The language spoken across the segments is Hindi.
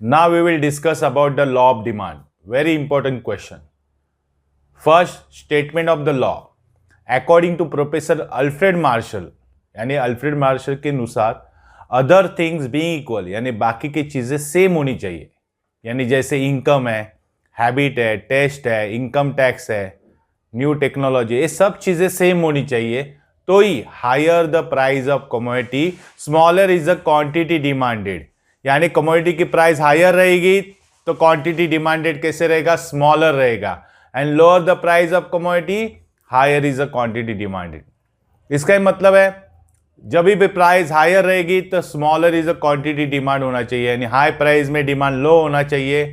Now we will discuss about the law of demand. Very important question. First statement of the law. According to Professor Alfred Marshall, यानी अल्फ्रेड मार्शल के अनुसार अदर थिंग्स बीइंग इक्वल यानी बाकी की चीज़ें सेम होनी चाहिए, यानी जैसे इनकम है, हैबिट है, टेस्ट है, इनकम टैक्स है, न्यू टेक्नोलॉजी, ये सब चीज़ें सेम होनी चाहिए तो ही higher the price of commodity smaller is the quantity demanded, यानी कमोडिटी की प्राइस हायर रहेगी तो क्वांटिटी डिमांडेड कैसे रहेगा, स्मॉलर रहेगा, and lower the price of commodity higher is the quantity demanded. इसका मतलब है जब भी प्राइस हायर रहेगी तो smaller is a quantity demand होना चाहिए, यानी हाई प्राइस में डिमांड लो होना चाहिए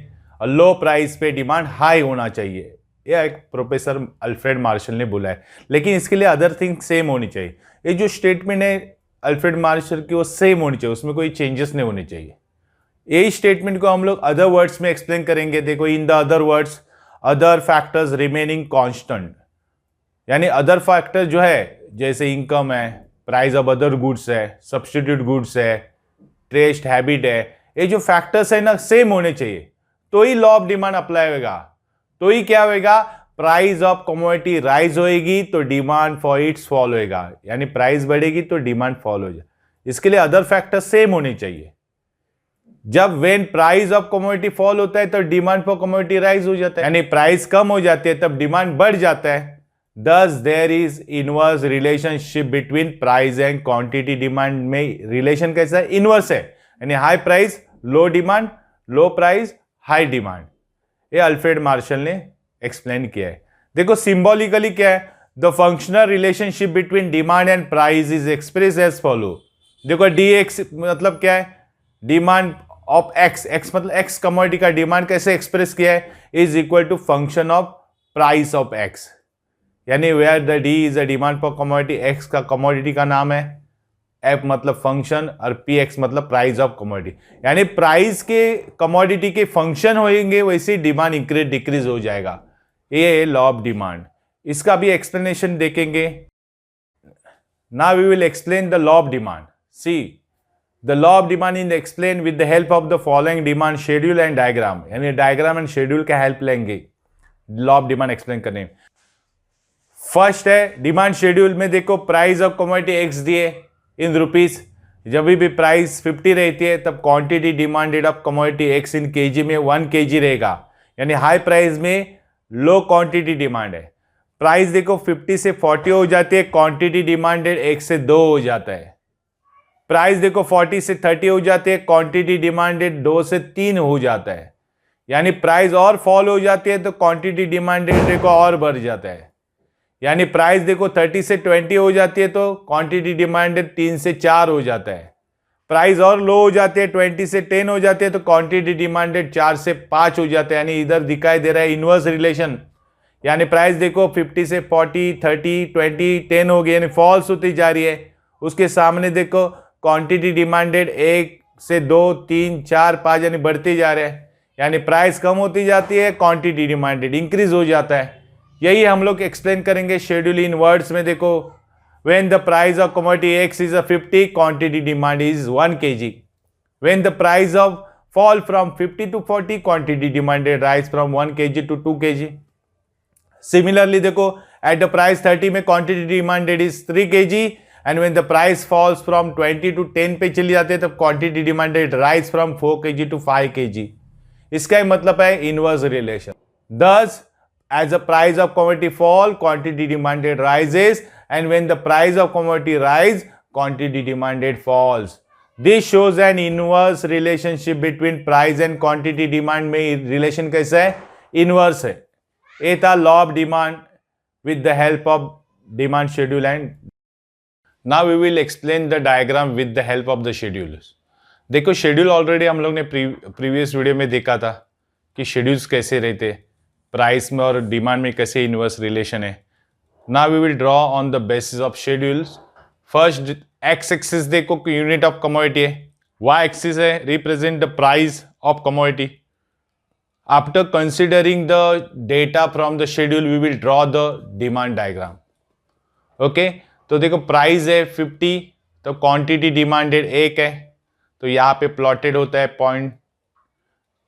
और लो प्राइस पे डिमांड हाई होना चाहिए। यह एक प्रोफेसर अल्फ्रेड मार्शल ने बोला है, लेकिन इसके लिए अदर थिंग सेम होनी चाहिए। ये जो स्टेटमेंट है अल्फ्रेड मार्शल की वो सेम होनी चाहिए, उसमें कोई चेंजेस नहीं होने चाहिए। यही स्टेटमेंट को हम लोग अदर वर्ड्स में एक्सप्लेन करेंगे। देखो, in the other words other factors remaining constant, यानी अदर फैक्टर जो है जैसे इनकम है, प्राइस ऑफ अदर गुड्स है, सब्स्टिट्यूट गुड्स है, टेस्ट हैबिट है, ये जो फैक्टर्स है ना सेम होने चाहिए तो ही लॉ ऑफ डिमांड अप्लाई होगा, तो ही क्या होगा, प्राइस ऑफ कमोडिटी राइज होएगी तो डिमांड फॉर इट्स फॉल होएगा, यानी प्राइस बढ़ेगी तो डिमांड फॉल हो जाए। इसके लिए अदर फैक्टर्स सेम होने चाहिए। जब when price of commodity fall होता है तो डिमांड फॉर कमोडिटी राइज हो जाता है, यानी प्राइस कम हो जाती है तब डिमांड बढ़ जाता है। Thus there is inverse relationship between price and quantity demand में रिलेशन कैसा है, इनवर्स है, यानी high price low demand, low price high demand. ये अल्फ्रेड मार्शल ने एक्सप्लेन किया है। देखो सिंबॉलिकली क्या है, the functional relationship between demand and price is express as follow. देखो डी एक्स मतलब क्या है, डिमांड ऑफ एक्स, एक्स मतलब एक्स कमोडिटी का डिमांड कैसे एक्सप्रेस किया है, is equal to function of price of X, यानी where the D is a demand for commodity, x का कमोडिटी का नाम है, एफ मतलब फंक्शन और पी एक्स मतलब प्राइस ऑफ कमोडिटी, यानी प्राइस के कमोडिटी के फंक्शन होंगे वैसे डिमांड इंक्रीज डिक्रीज हो जाएगा। ये है लॉ ऑफ डिमांड। इसका भी एक्सप्लेनेशन देखेंगे। Now we will explain the law of demand. See the law of demand is explain with the help of the following demand schedule and diagram, यानी डायग्राम एंड शेड्यूल का हेल्प लेंगे लॉ ऑफ डिमांड एक्सप्लेन करने में। फर्स्ट है डिमांड शेड्यूल में, देखो प्राइस ऑफ कमोडिटी एक्स दिए इन रुपीस, जब भी प्राइस 50 रहती है तब quantity demanded of commodity x in KG में 1 kg रहेगा, यानी हाई प्राइस में लो क्वांटिटी डिमांड है। प्राइस देखो 50 से 40 हो जाती है, क्वांटिटी डिमांडेड 1 से 2 हो जाता है। प्राइस देखो 40 से 30 हो जाती है, क्वांटिटी डिमांडेड 2 से 3 हो जाता है, यानी प्राइस और फॉल हो जाती है तो क्वांटिटी डिमांडेड देखो और बढ़ जाता है, यानी प्राइस देखो 30 से 20 हो जाती है तो क्वांटिटी डिमांडेड 3 से 4 हो जाता है। प्राइस और लो हो जाती है 20 से 10 हो जाती है तो क्वांटिटी डिमांडेड 4 से 5 हो जाता है, यानी इधर दिखाई दे रहा है इनवर्स रिलेशन, यानी प्राइस देखो 50 से 40 30 20 10 हो गई, यानी फॉल्स होती जा रही है। उसके सामने देखो क्वांटिटी डिमांडेड 1 से 2 3 4 5 यानी बढ़ते जा रहे हैं, यानी प्राइस कम होती जाती है, क्वांटिटी डिमांडेड इंक्रीज हो जाता है। यही हम लोग एक्सप्लेन करेंगे शेड्यूल इन वर्ड्स में। देखो when the price of commodity x is 50, quantity demand is 1 kg। When the price of fall from 50 to 40, quantity demanded rise from 1 kg to 2 kg। Similarly देखो एट द प्राइस 30 में quantity demanded is 3 kg, and when the price falls from 20 to 10 पे चली जाती है तब quantity demanded rise from 4 kg to 5 kg। इसका मतलब है inverse relation. Thus as the price of commodity fall, quantity demanded rises, and when the price of commodity rise, quantity demanded falls. This shows an inverse relationship between price and quantity demand में relation कैसा है, inverse है। ये था law of demand with the help of demand schedule, and now we will explain the diagram with the help of the schedules। देखो शेड्यूल ऑलरेडी हम लोग ने प्रीवियस वीडियो में देखा था कि शेड्यूल्स कैसे रहते, प्राइस में और डिमांड में कैसे इनवर्स रिलेशन है। Now we will draw on the basis of schedules. First x axis देखो यूनिट ऑफ कमोडिटी है, वाई एक्सिस है represent the price of commodity. After considering the data from the schedule we will draw the demand diagram. Okay, तो देखो प्राइस है 50 तो क्वांटिटी डिमांडेड 1 है, तो यहाँ पे प्लॉटेड होता है पॉइंट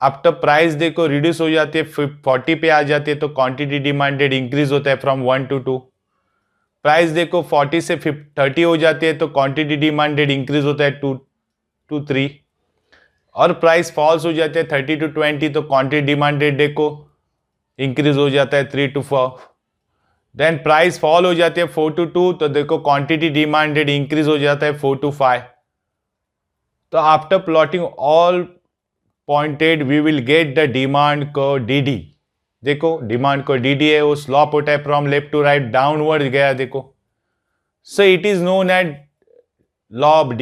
आफ्टर प्राइस देखो रिड्यूस हो जाती है 40 पे आ जाती है तो क्वांटिटी डिमांडेड इंक्रीज होता है फ्रॉम 1 to 2। प्राइस देखो 40 से 30 हो जाती है तो क्वांटिटी डिमांडेड इंक्रीज होता है 2 to 3। और प्राइस फॉल्स हो जाते हैं 30 to 20 तो क्वांटिटी डिमांडेड देखो इंक्रीज हो जाता है 3 to 4। देन प्राइस फॉल हो जाती है 4 to 2 तो देखो क्वांटिटी डिमांडेड इंक्रीज हो जाता है 4 to 5। तो after plotting all pointed we will get the demand को डी। देखो डिमांड को डी है, वो स्लॉप होता है from left to right downward गया देखो। So it is known as law of